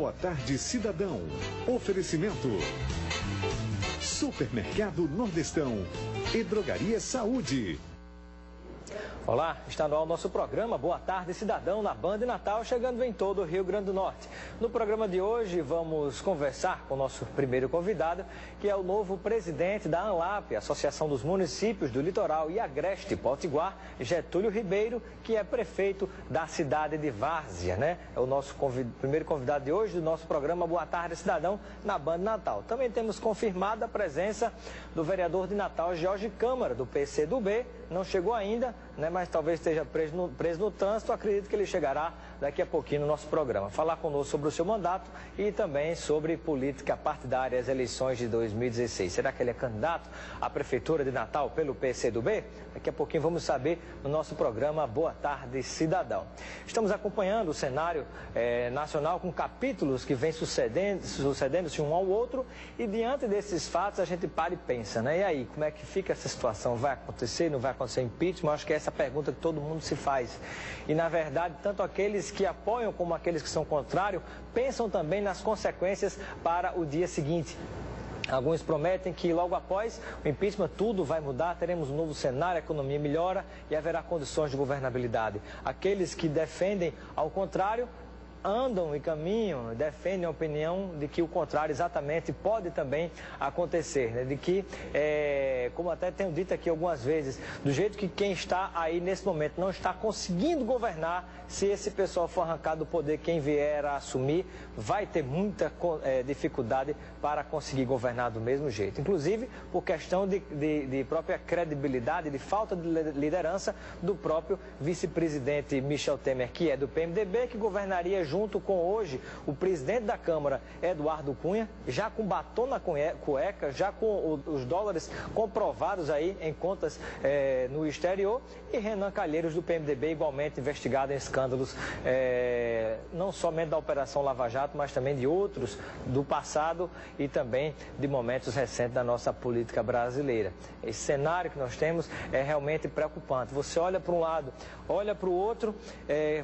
Boa Tarde Cidadão. Oferecimento: Supermercado Nordestão e Drogaria Saúde. Olá, está no ar o nosso programa Boa Tarde Cidadão na Band Natal, chegando em todo o Rio Grande do Norte. No programa de hoje vamos conversar com o nosso primeiro convidado, que é o novo presidente da ANLAP, Associação dos Municípios do Litoral e Agreste Potiguar, Getúlio Ribeiro, que é prefeito da cidade de Várzea, né? É o nosso primeiro convidado de hoje do nosso programa Boa Tarde Cidadão na Band Natal. Também temos confirmada a presença do vereador de Natal, Jorge Câmara, do PCdoB. Não chegou ainda, né, mas talvez esteja preso no trânsito. Acredito que ele chegará daqui a pouquinho no nosso programa. Falar conosco sobre o seu mandato e também sobre política partidária, as eleições de 2016. Será que ele é candidato à Prefeitura de Natal pelo PCdoB? Daqui a pouquinho vamos saber no nosso programa Boa Tarde Cidadão. Estamos acompanhando o cenário nacional com capítulos que vêm sucedendo-se um ao outro, e diante desses fatos a gente para e pensa, né? E aí, como é que fica essa situação? Vai acontecer, não vai acontecer impeachment? Eu acho que é essa pergunta que todo mundo se faz. E, na verdade, tanto aqueles que apoiam como aqueles que são contrários pensam também nas consequências para o dia seguinte. Alguns prometem que logo após o impeachment tudo vai mudar, teremos um novo cenário, a economia melhora e haverá condições de governabilidade. Aqueles que defendem ao contrário andam e caminham, defendem a opinião de que o contrário exatamente pode também acontecer, né? De que, como até tenho dito aqui algumas vezes, do jeito que quem está aí nesse momento não está conseguindo governar, se esse pessoal for arrancado do poder, quem vier a assumir vai ter muita dificuldade para conseguir governar do mesmo jeito. Inclusive por questão de própria credibilidade, de falta de liderança do próprio vice-presidente Michel Temer, que é do PMDB, que governaria junto com hoje o presidente da Câmara, Eduardo Cunha, já com batom na cueca, já com os dólares comprovados aí em contas no exterior, e Renan Calheiros do PMDB, igualmente investigado em escândalos, não somente da Operação Lava Jato, mas também de outros do passado e também de momentos recentes da nossa política brasileira. Esse cenário que nós temos é realmente preocupante. Você olha para um lado, olha para o outro,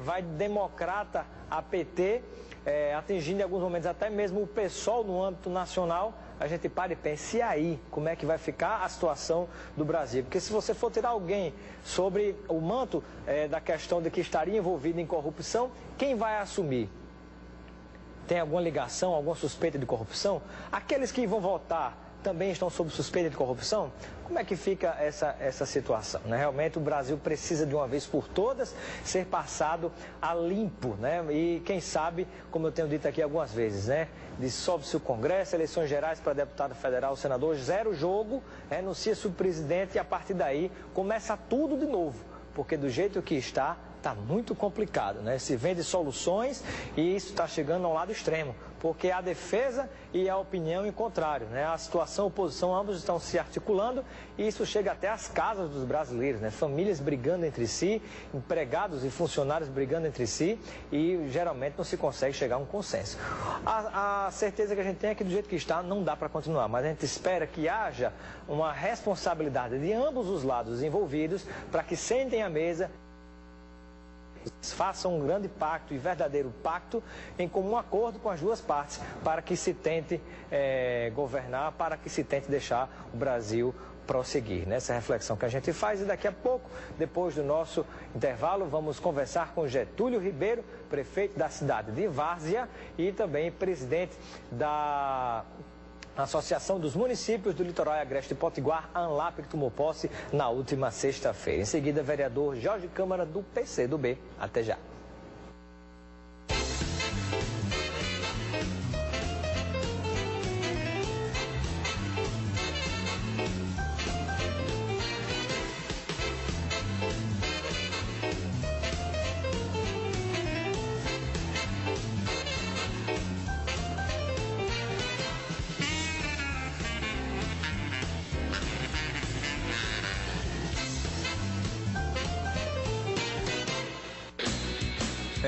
vai democrata a PT, atingindo em alguns momentos até mesmo o PSOL no âmbito nacional. A gente para e pensa, e aí, como é que vai ficar a situação do Brasil? Porque se você for tirar alguém sobre o manto da questão de que estaria envolvido em corrupção, quem vai assumir? Tem alguma ligação, alguma suspeita de corrupção? Aqueles que vão votar também estão sob suspeita de corrupção? Como é que fica essa situação, né? Realmente o Brasil precisa de uma vez por todas ser passado a limpo, né? E quem sabe, como eu tenho dito aqui algumas vezes, né? Dissolve-se o Congresso, eleições gerais para deputado federal, senador, zero jogo, renuncia-se o presidente e a partir daí começa tudo de novo, porque do jeito que está muito complicado, né? Se vende soluções e isso está chegando ao lado extremo, porque a defesa e a opinião em contrário, né? A situação, a oposição, ambos estão se articulando e isso chega até as casas dos brasileiros, né? Famílias brigando entre si, empregados e funcionários brigando entre si e geralmente não se consegue chegar a um consenso. A certeza que a gente tem é que do jeito que está não dá para continuar, mas a gente espera que haja uma responsabilidade de ambos os lados envolvidos para que sentem à mesa, façam um grande pacto e verdadeiro pacto em comum acordo com as duas partes para que se tente governar, para que se tente deixar o Brasil prosseguir. Nessa reflexão que a gente faz, e daqui a pouco, depois do nosso intervalo, vamos conversar com Getúlio Ribeiro, prefeito da cidade de Várzea e também presidente da Associação dos Municípios do Litoral e Agreste Potiguar, a ANLAP, que tomou posse na última sexta-feira. Em seguida, vereador Jorge Câmara, do PCdoB. Até já.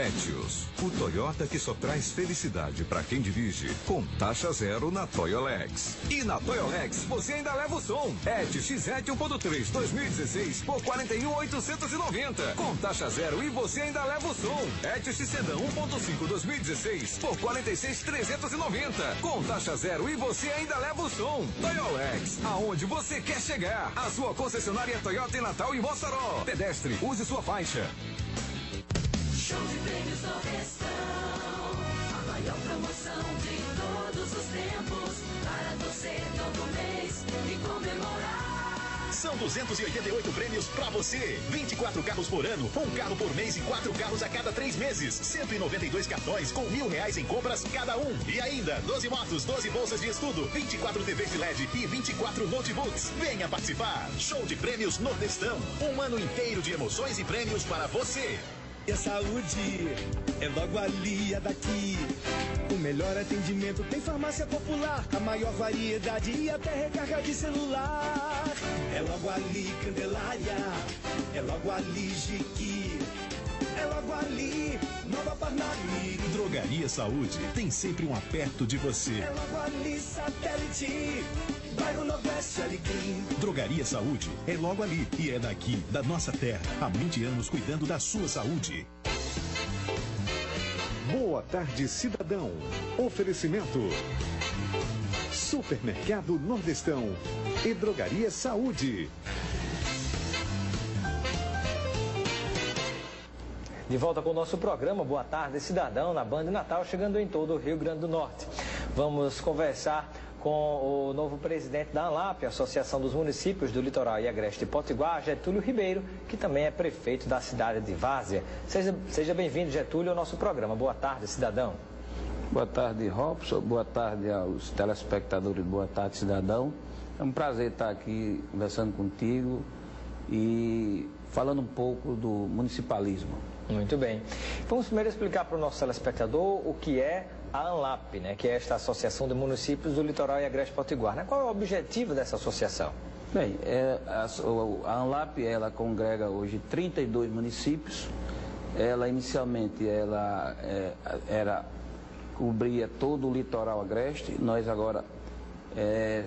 Etios, o Toyota que só traz felicidade para quem dirige, com taxa zero na Toyolex. E na Toyolex você ainda leva o som. Etios XZ 1.3 2016 por 41.890, com taxa zero, e você ainda leva o som. Etios Sedã 1.5 2016 por 46.390, com taxa zero, e você ainda leva o som. Toyolex, aonde você quer chegar. A sua concessionária Toyota em Natal e Mossoró. Pedestre, use sua faixa. Show de prêmios Nordestão, a maior promoção de todos os tempos, para você todo mês e comemorar. São 288 prêmios pra você. 24 carros por ano, um carro por mês e 4 carros a cada 3 meses. 192 cartões com R$1.000 em compras cada um. E ainda 12 motos, 12 bolsas de estudo, 24 TVs de LED e 24 notebooks. Venha participar. Show de prêmios Nordestão. Um ano inteiro de emoções e prêmios para você. E a saúde é logo ali, é daqui. O melhor atendimento tem farmácia popular, a maior variedade e até recarga de celular. É logo ali, Candelária, é logo ali, Jiqui, é logo ali, Nova Parnaíba. Drogaria Saúde tem sempre um aperto de você. É logo ali, Satélite, bairro Nordeste, Alecrim. Drogaria Saúde é logo ali e é daqui, da nossa terra. Há 20 anos cuidando da sua saúde. Boa tarde, cidadão. Oferecimento: Supermercado Nordestão e Drogaria Saúde. De volta com o nosso programa Boa Tarde Cidadão, na Band Natal, chegando em todo o Rio Grande do Norte. Vamos conversar com o novo presidente da ANLAP, Associação dos Municípios do Litoral e Agreste Potiguar, Getúlio Ribeiro, que também é prefeito da cidade de Várzea. Seja bem-vindo, Getúlio, ao nosso programa. Boa tarde, cidadão. Boa tarde, Robson. Boa tarde aos telespectadores. Boa tarde, cidadão. É um prazer estar aqui conversando contigo e falando um pouco do municipalismo. Muito bem. Vamos primeiro explicar para o nosso telespectador o que é a ANLAP, né, que é esta Associação de Municípios do Litoral e Agreste Potiguar, né? Qual é o objetivo dessa associação? Bem, a ANLAP, ela congrega hoje 32 municípios. Ela inicialmente cobria todo o litoral agreste. Nós agora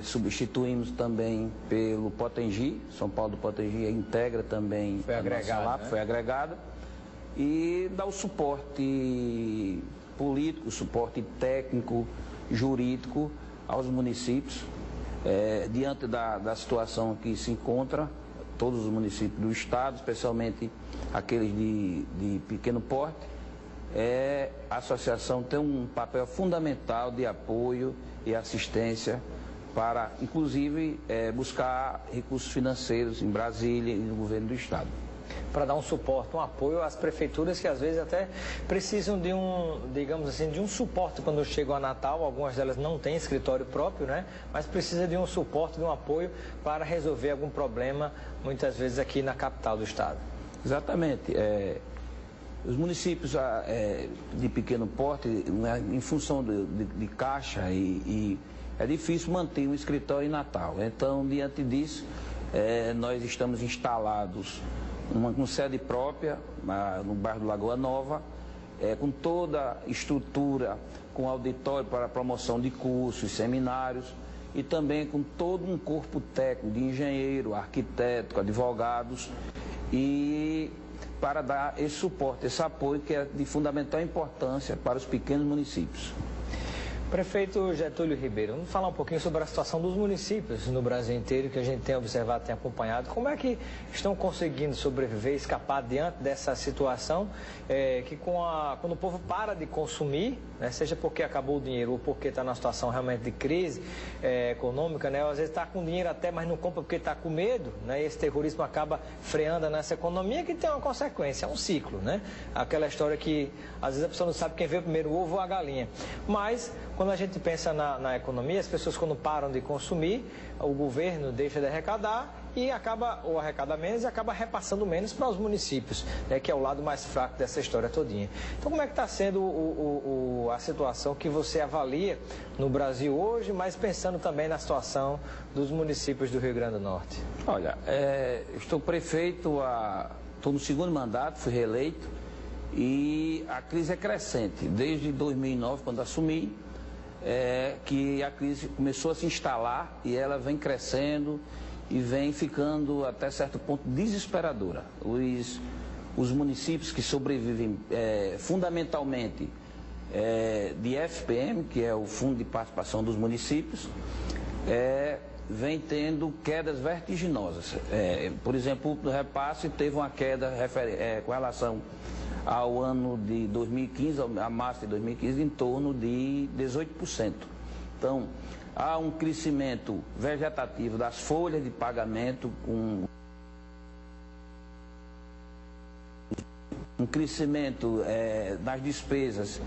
substituímos também pelo Potengi. São Paulo do Potengi integra também a nossa ANLAP, né? Foi agregada. E dá o suporte político, suporte técnico, jurídico aos municípios, diante da situação que se encontra todos os municípios do estado, especialmente aqueles de pequeno porte. A associação tem um papel fundamental de apoio e assistência para, inclusive, buscar recursos financeiros em Brasília e no governo do estado. Para dar um suporte, um apoio às prefeituras que às vezes até precisam de digamos assim, de um suporte quando chegam a Natal. Algumas delas não têm escritório próprio, né? Mas precisa de um suporte, de um apoio para resolver algum problema, muitas vezes aqui na capital do estado. Exatamente. Os municípios de pequeno porte, né, em função de caixa e é difícil manter um escritório em Natal. Então, diante disso, nós estamos instalados com sede própria, no bairro do Lagoa Nova, com toda a estrutura, com auditório para promoção de cursos, seminários, e também com todo um corpo técnico de engenheiro, arquiteto, advogados, e para dar esse suporte, esse apoio que é de fundamental importância para os pequenos municípios. Prefeito Getúlio Ribeiro, vamos falar um pouquinho sobre a situação dos municípios no Brasil inteiro, que a gente tem observado, tem acompanhado. Como é que estão conseguindo sobreviver, escapar diante dessa situação, que quando o povo para de consumir, né, seja porque acabou o dinheiro ou porque está numa situação realmente de crise econômica, né, ou às vezes está com dinheiro até, mas não compra porque está com medo, né, e esse terrorismo acaba freando nessa economia, que tem uma consequência, é um ciclo, né? Aquela história que às vezes a pessoa não sabe quem veio primeiro, o ovo ou a galinha. Mas quando a gente pensa na economia, as pessoas quando param de consumir, o governo deixa de arrecadar e arrecada menos e acaba repassando menos para os municípios, né, que é o lado mais fraco dessa história todinha. Então, como é que está sendo a situação que você avalia no Brasil hoje, mas pensando também na situação dos municípios do Rio Grande do Norte? Olha, estou prefeito, estou no segundo mandato, fui reeleito, E a crise é crescente. Desde 2009, quando assumi, que a crise começou a se instalar e ela vem crescendo e vem ficando até certo ponto desesperadora. Os municípios que sobrevivem fundamentalmente de FPM, que é o Fundo de Participação dos Municípios, vem tendo quedas vertiginosas. Por exemplo, no repasse teve uma queda com relação ao ano de 2015, a março de 2015, em torno de 18%. Então, há um crescimento vegetativo das folhas de pagamento, um crescimento nas despesas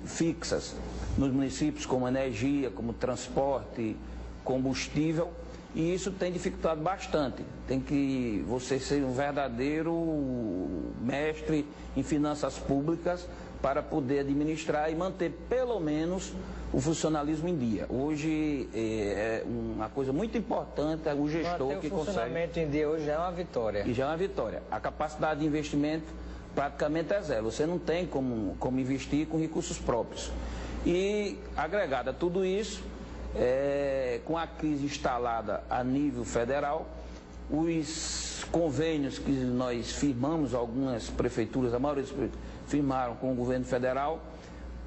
fixas nos municípios, como energia, como transporte, combustível, e isso tem dificultado bastante. Tem que você ser um verdadeiro mestre em finanças públicas para poder administrar e manter pelo menos o funcionalismo em dia. Hoje é uma coisa muito importante, é o gestor que consegue. O funcionamento em dia hoje já é uma vitória. E já é uma vitória. A capacidade de investimento praticamente é zero. Você não tem como investir com recursos próprios. E agregado a tudo isso, com a crise instalada a nível federal, os convênios que nós firmamos, algumas prefeituras, a maioria das prefeituras firmaram com o governo federal,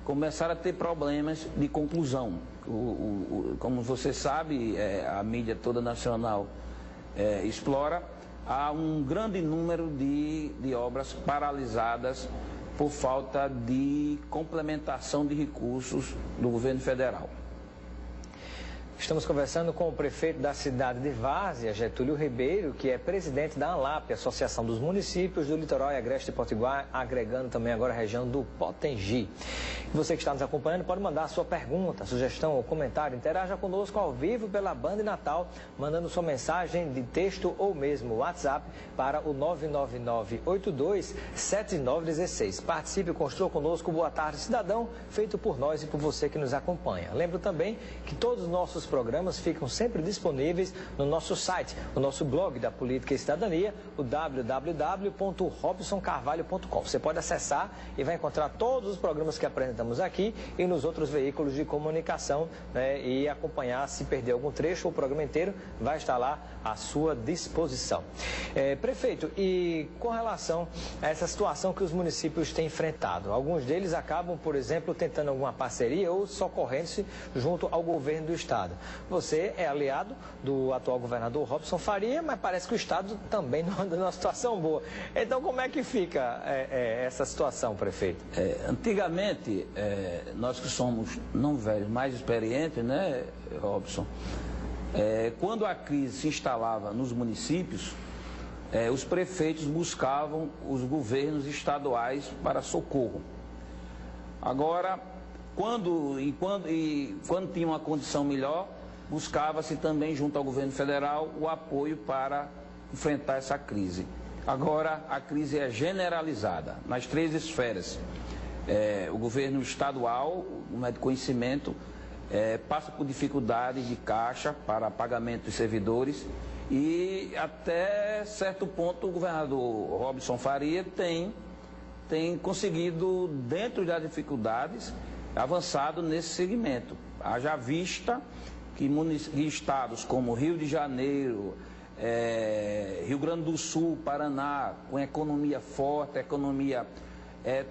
começaram a ter problemas de conclusão. Como você sabe, a mídia toda nacional explora, há um grande número de obras paralisadas por falta de complementação de recursos do governo federal. Estamos conversando com o prefeito da cidade de Várzea, Getúlio Ribeiro, que é presidente da ANLAP, Associação dos Municípios do Litoral e Agreste Potiguar, agregando também agora a região do Potengi. Você que está nos acompanhando pode mandar a sua pergunta, sugestão ou comentário. Interaja conosco ao vivo pela Band Natal, mandando sua mensagem de texto ou mesmo WhatsApp para o 999827916. Participe e construa conosco o Boa Tarde Cidadão, feito por nós e por você que nos acompanha. Lembro também que todos os nossos programas ficam sempre disponíveis no nosso site, no nosso blog da Política e Cidadania, o www.robsoncarvalho.com. Você pode acessar e vai encontrar todos os programas que apresentamos aqui e nos outros veículos de comunicação, né, e acompanhar. Se perder algum trecho ou o programa inteiro, vai estar lá à sua disposição. Prefeito, e com relação a essa situação que os municípios têm enfrentado, alguns deles acabam, por exemplo, tentando alguma parceria ou socorrendo-se junto ao governo do Estado. Você é aliado do atual governador Robson Faria, mas parece que o Estado também não anda numa situação boa. Então, como é que fica essa situação, prefeito? Antigamente, nós que somos não velhos, mais experientes, né, Robson? Quando a crise se instalava nos municípios, os prefeitos buscavam os governos estaduais para socorro. Agora, quando tinha uma condição melhor, buscava-se também, junto ao governo federal, o apoio para enfrentar essa crise. Agora, a crise é generalizada nas 3 esferas. O governo estadual, não é de conhecimento, passa por dificuldades de caixa para pagamento de servidores e, até certo ponto, o governador Robson Faria tem conseguido, dentro das dificuldades, avançado nesse segmento. Haja vista que estados como Rio de Janeiro, Rio Grande do Sul, Paraná, com economia forte, economia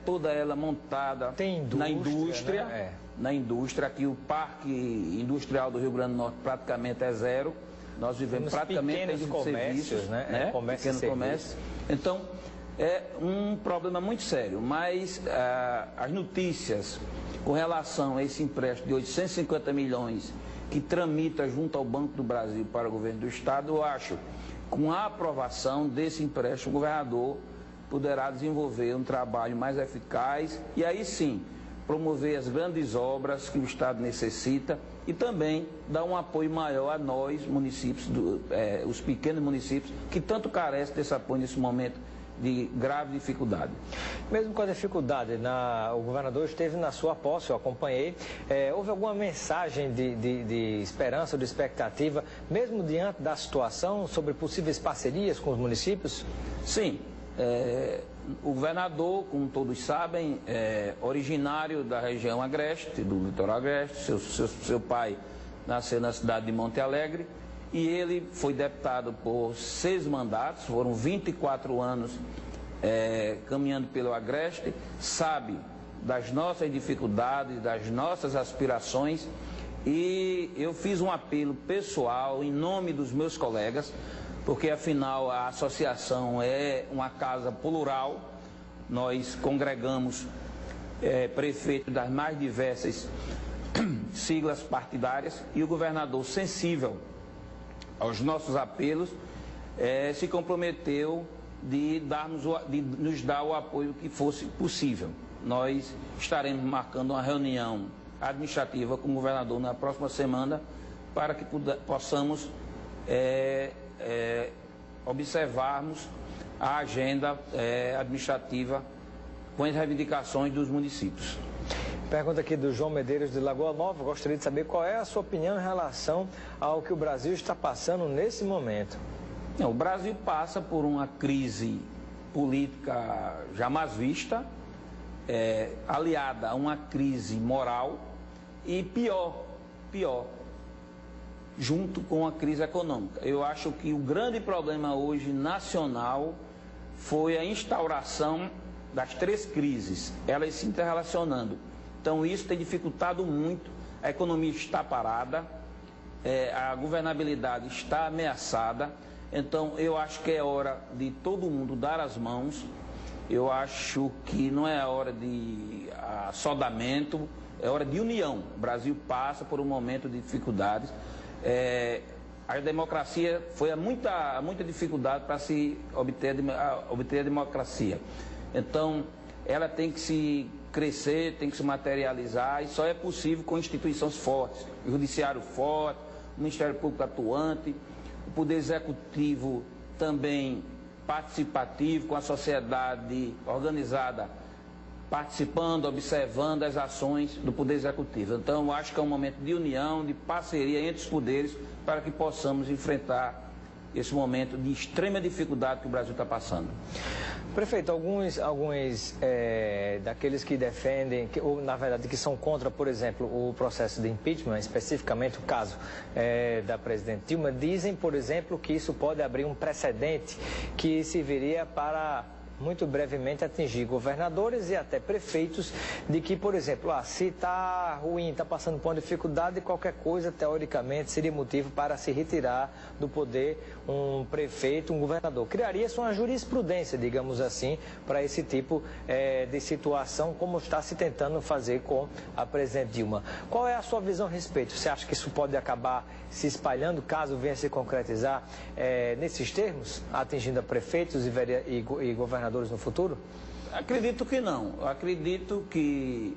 toda ela montada na indústria, né? Na indústria, aqui o parque industrial do Rio Grande do Norte praticamente é zero. Nós vivemos praticamente de serviços, né? Pequeno comércio. Então, é um problema muito sério, mas as notícias com relação a esse empréstimo de 850 milhões que tramita junto ao Banco do Brasil para o governo do Estado, eu acho que com a aprovação desse empréstimo, o governador poderá desenvolver um trabalho mais eficaz e aí sim promover as grandes obras que o Estado necessita e também dar um apoio maior a nós, municípios, os pequenos municípios, que tanto carecem desse apoio nesse momento de grave dificuldade. Mesmo com a dificuldade, o governador esteve na sua posse, eu acompanhei. Houve alguma mensagem de esperança ou de expectativa, mesmo diante da situação, sobre possíveis parcerias com os municípios? Sim. o governador, como todos sabem, é originário da região agreste, do litoral agreste. Seu pai nasceu na cidade de Monte Alegre e ele foi deputado por 6 mandatos, foram 24 anos caminhando pelo agreste, sabe das nossas dificuldades, das nossas aspirações, e eu fiz um apelo pessoal em nome dos meus colegas, porque afinal a associação é uma casa plural, nós congregamos prefeitos das mais diversas siglas partidárias, e o governador, sensível aos nossos apelos, se comprometeu de nos dar o apoio que fosse possível. Nós estaremos marcando uma reunião administrativa com o governador na próxima semana para que possamos observarmos a agenda administrativa com as reivindicações dos municípios. Pergunta aqui do João Medeiros de Lagoa Nova. Gostaria de saber qual é a sua opinião em relação ao que o Brasil está passando nesse momento. O Brasil passa por uma crise política jamais vista, aliada a uma crise moral e pior, junto com a crise econômica. Eu acho que o grande problema hoje nacional foi a instauração das 3 crises, elas se interrelacionando. Então isso tem dificultado muito, a economia está parada, a governabilidade está ameaçada. Então eu acho que é hora de todo mundo dar as mãos. Eu acho que não é a hora de assodamento, é hora de união. O Brasil passa por um momento de dificuldades. A democracia foi muita dificuldade para se obter a democracia. Então, ela tem que se crescer, tem que se materializar, e só é possível com instituições fortes, o judiciário forte, o Ministério Público atuante, o Poder Executivo também participativo, com a sociedade organizada participando, observando as ações do Poder Executivo. Então, eu acho que é um momento de união, de parceria entre os poderes, para que possamos enfrentar esse momento de extrema dificuldade que o Brasil está passando. Prefeito, alguns daqueles que defendem, ou na verdade que são contra, por exemplo, o processo de impeachment, especificamente o caso da presidente Dilma, dizem, por exemplo, que isso pode abrir um precedente que serviria para, muito brevemente, atingir governadores e até prefeitos, de que, por exemplo, se está ruim, está passando por uma dificuldade, qualquer coisa, teoricamente, seria motivo para se retirar do poder um prefeito, um governador. Criaria-se uma jurisprudência, digamos assim, para esse tipo de situação, como está se tentando fazer com a presidente Dilma. Qual é a sua visão a respeito? Você acha que isso pode acabar se espalhando, caso venha se concretizar nesses termos, atingindo a prefeitos e governadores no futuro? Acredito que não. Acredito que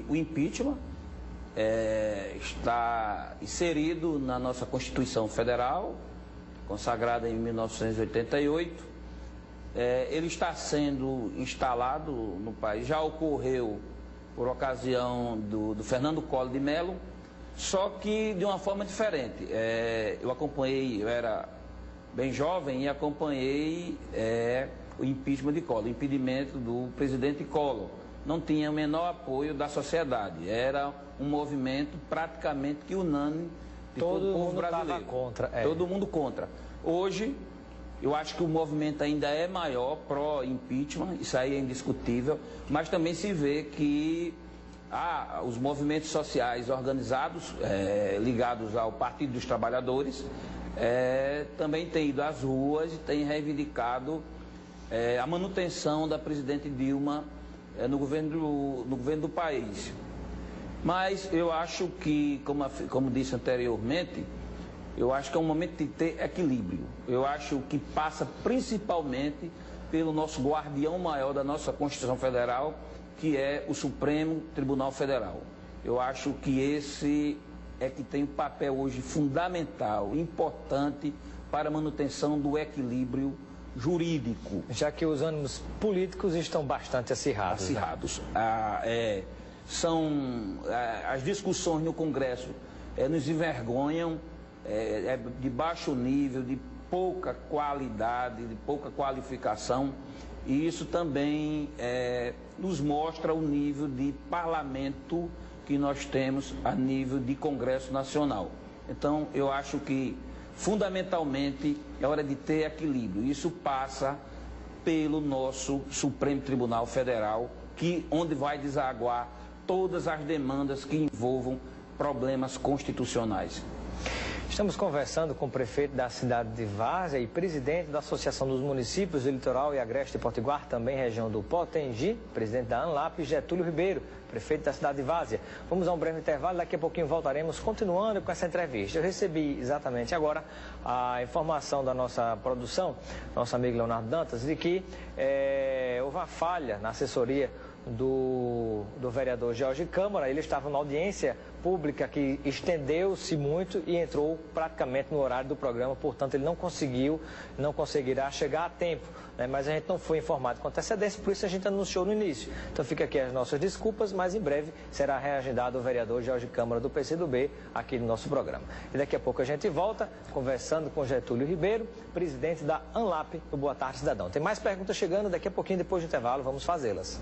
o impeachment está inserido na nossa Constituição Federal, consagrada em 1988. Ele está sendo instalado no país. Já ocorreu por ocasião do Fernando Collor de Mello, só que de uma forma diferente. Eu acompanhei, eu era bem jovem e acompanhei o impeachment de Collor, o impedimento do presidente Collor. Não tinha o menor apoio da sociedade. Era um movimento praticamente que unânime de todo o povo brasileiro. Contra, todo mundo contra. Hoje, eu acho que o movimento ainda é maior pró-impeachment, isso aí é indiscutível, mas também se vê que os movimentos sociais organizados, ligados ao Partido dos Trabalhadores, também têm ido às ruas e têm reivindicado a manutenção da presidente Dilma no governo do país. Mas eu acho que, como disse anteriormente, eu acho que é um momento de ter equilíbrio. Eu acho que passa principalmente pelo nosso guardião maior da nossa Constituição Federal, que é o Supremo Tribunal Federal. Eu acho que esse é que tem um papel hoje fundamental, importante para a manutenção do equilíbrio jurídico. Já que os ânimos políticos estão bastante acirrados. Acirrados. As discussões no Congresso nos envergonham, de baixo nível, de pouca qualidade, de pouca qualificação. e isso também nos mostra o nível de parlamento que nós temos a nível de Congresso Nacional. Então, eu acho que, fundamentalmente, é hora de ter equilíbrio. Isso passa pelo nosso Supremo Tribunal Federal, onde vai desaguar todas as demandas que envolvam problemas constitucionais. Estamos conversando com o prefeito da cidade de Várzea e presidente da Associação dos Municípios do Litoral e Agreste Potiguar, também região do Potengi, presidente da ANLAP, Getúlio Ribeiro, prefeito da cidade de Várzea. Vamos a um breve intervalo, daqui a pouquinho voltaremos continuando com essa entrevista. Eu recebi exatamente agora a informação da nossa produção, nosso amigo Leonardo Dantas, de que houve uma falha na assessoria do vereador Jorge Câmara. Ele estava numa audiência pública que estendeu-se muito e entrou praticamente no horário do programa, portanto ele não conseguirá chegar a tempo, né? Mas a gente não foi informado com antecedência, por isso a gente anunciou no início. Então fica aqui as nossas desculpas, mas em breve será reagendado o vereador Jorge Câmara do PCdoB aqui no nosso programa. E daqui a pouco a gente volta conversando com Getúlio Ribeiro, presidente da ANLAP, do Boa Tarde Cidadão. Tem mais perguntas chegando, daqui a pouquinho, depois do intervalo, vamos fazê-las.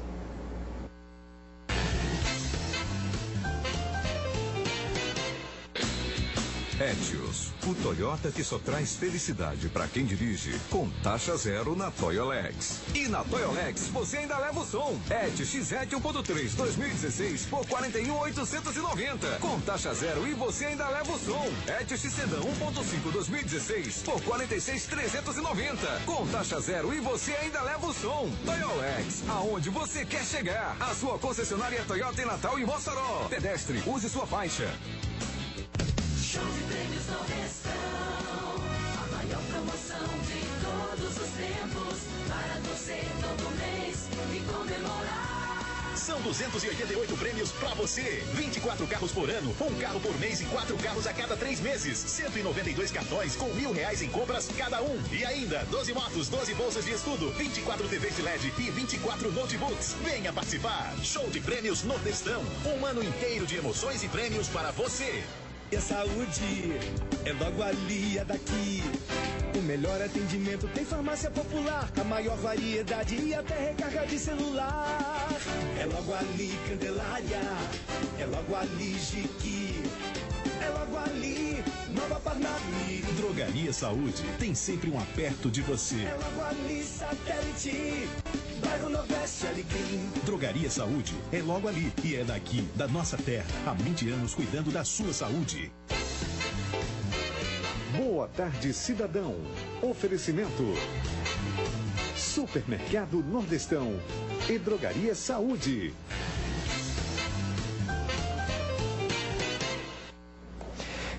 Etios, o Toyota que só traz felicidade para quem dirige, com taxa zero na Toyolex. E na Toyolex você ainda leva o som. Etios XZ 1.3 2016 por 41.890, com taxa zero e você ainda leva o som. Etios Sedã 1.5 2016 por 46.390, com taxa zero e você ainda leva o som. Toyolex, aonde você quer chegar. A sua concessionária Toyota em Natal e Mossoró. Pedestre, use sua faixa. Show de prêmios Nordestão, a maior promoção de todos os tempos, para você todo mês e comemorar. São 288 prêmios pra você. 24 carros por ano, um carro por mês e 4 carros a cada 3 meses. 192 cartões com R$1.000 em compras cada um. E ainda 12 motos, 12 bolsas de estudo, 24 TVs de LED e 24 notebooks. Venha participar. Show de prêmios Nordestão. Um ano inteiro de emoções e prêmios para você. E a saúde é logo ali, é daqui. O melhor atendimento tem farmácia popular, a maior variedade e até recarga de celular. É logo ali, Candelária, é logo ali, Jiqui, é logo ali, Nova Parnaíba. Drogaria Saúde tem sempre um aperto de você. É logo ali, Satélite, bairro Nordeste, Alecrim. Drogaria Saúde é logo ali e é daqui, da nossa terra. Há 20 anos cuidando da sua saúde. Boa Tarde Cidadão. Oferecimento: Supermercado Nordestão e Drogaria Saúde.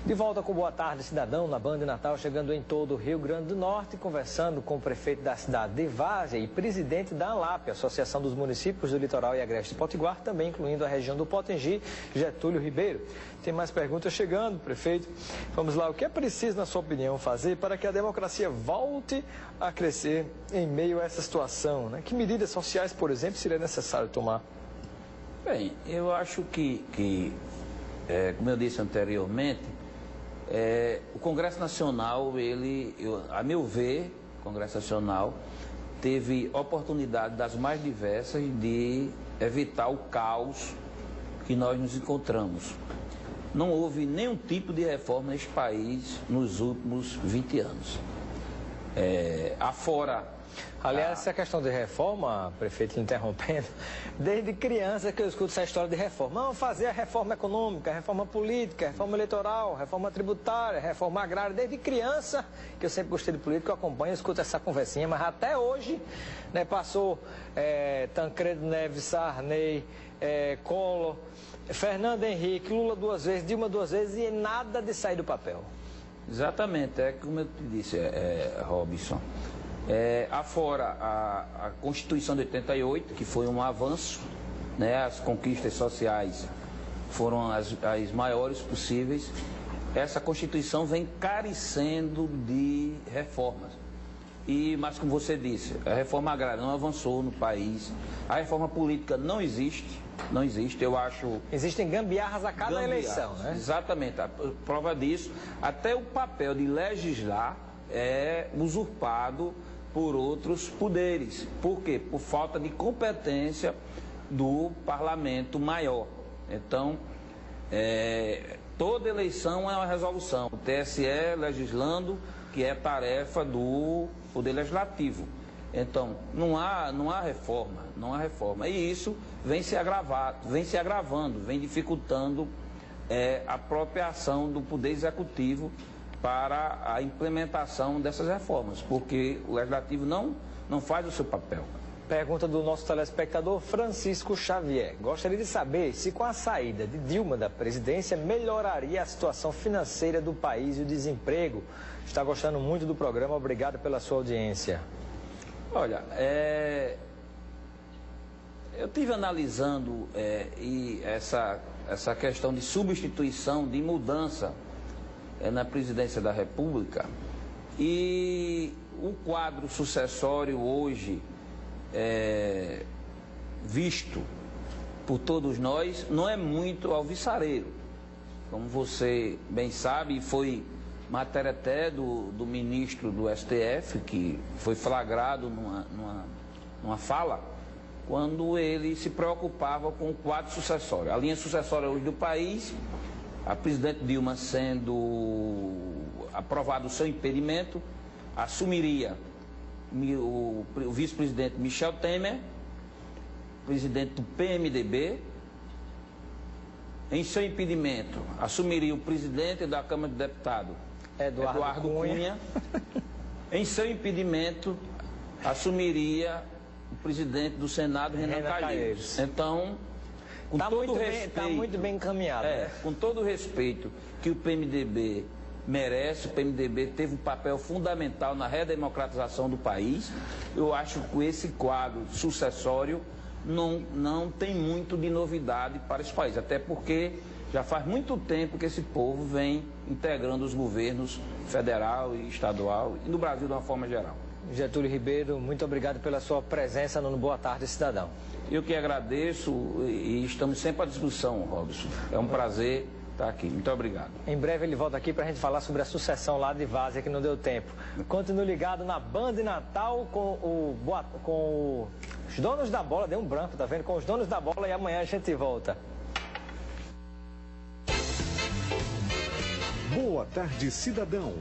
De volta com Boa Tarde Cidadão na Band Natal, chegando em todo o Rio Grande do Norte, conversando com o prefeito da cidade de Várzea e presidente da ANLAP, Associação dos Municípios do Litoral e Agreste Potiguar, também incluindo a região do Potengi, Getúlio Ribeiro. Tem mais perguntas chegando, prefeito. Vamos lá, o que é preciso, na sua opinião, fazer para que a democracia volte a crescer em meio a essa situação, né? Que medidas sociais, por exemplo, seria necessário tomar? Bem, eu acho que como eu disse anteriormente, o Congresso Nacional, a meu ver, o Congresso Nacional teve oportunidade das mais diversas de evitar o caos que nós nos encontramos. Não houve nenhum tipo de reforma neste país nos últimos 20 anos. Aliás, essa questão de reforma, prefeito, interrompendo, desde criança que eu escuto essa história de reforma. Não, fazer a reforma econômica, a reforma política, a reforma eleitoral, a reforma tributária, a reforma agrária. Desde criança, que eu sempre gostei de política, eu acompanho, eu escuto essa conversinha, mas até hoje, né, passou Tancredo Neves, Sarney, Collor, Fernando Henrique, Lula 2 vezes, Dilma 2 vezes e nada de sair do papel. Exatamente, como eu te disse, Robson. Afora a Constituição de 88, que foi um avanço, né? As conquistas sociais foram as maiores possíveis. Essa Constituição vem carecendo de reformas. Mas, como você disse, a reforma agrária não avançou no país, a reforma política não existe, eu acho... Existem gambiarras a cada eleição, né? Exatamente, a prova disso, até o papel de legislar é usurpado por outros poderes. Por quê? Por falta de competência do parlamento maior. Então, toda eleição é uma resolução. O TSE legislando, que é tarefa do Poder Legislativo. Então, não há reforma. E isso vem se agravando, vem dificultando a própria ação do Poder Executivo para a implementação dessas reformas, porque o Legislativo não faz o seu papel. Pergunta do nosso telespectador Francisco Xavier. Gostaria de saber se com a saída de Dilma da presidência melhoraria a situação financeira do país e o desemprego. Está gostando muito do programa, obrigado pela sua audiência. Olha, eu estive analisando essa questão de substituição, de mudança na presidência da República, e o quadro sucessório hoje visto por todos nós não é muito alvissareiro. Como você bem sabe, foi matéria até do ministro do STF, que foi flagrado numa fala, quando ele se preocupava com o quadro sucessório. A linha sucessória hoje do país, a presidente Dilma sendo aprovado o seu impedimento, assumiria o vice-presidente Michel Temer, presidente do PMDB. Em seu impedimento, assumiria o presidente da Câmara de Deputados, Eduardo Cunha. Em seu impedimento, assumiria o presidente do Senado, Renan Calheiros. Então, com todo o respeito, está muito bem encaminhado. Né? Com todo o respeito que o PMDB merece, o PMDB teve um papel fundamental na redemocratização do país. Eu acho que esse quadro sucessório não tem muito de novidade para esse país, até porque já faz muito tempo que esse povo vem integrando os governos federal e estadual e no Brasil de uma forma geral. Getúlio Ribeiro, muito obrigado pela sua presença no Boa Tarde Cidadão. Eu que agradeço e estamos sempre à disposição, Robson. É um prazer estar aqui. Muito obrigado. Em breve ele volta aqui para a gente falar sobre a sucessão lá de Várzea, que não deu tempo. Continue ligado na Band Natal com os donos da bola. Deu um branco, tá vendo? Com os donos da bola, e amanhã a gente volta. Boa Tarde Cidadão.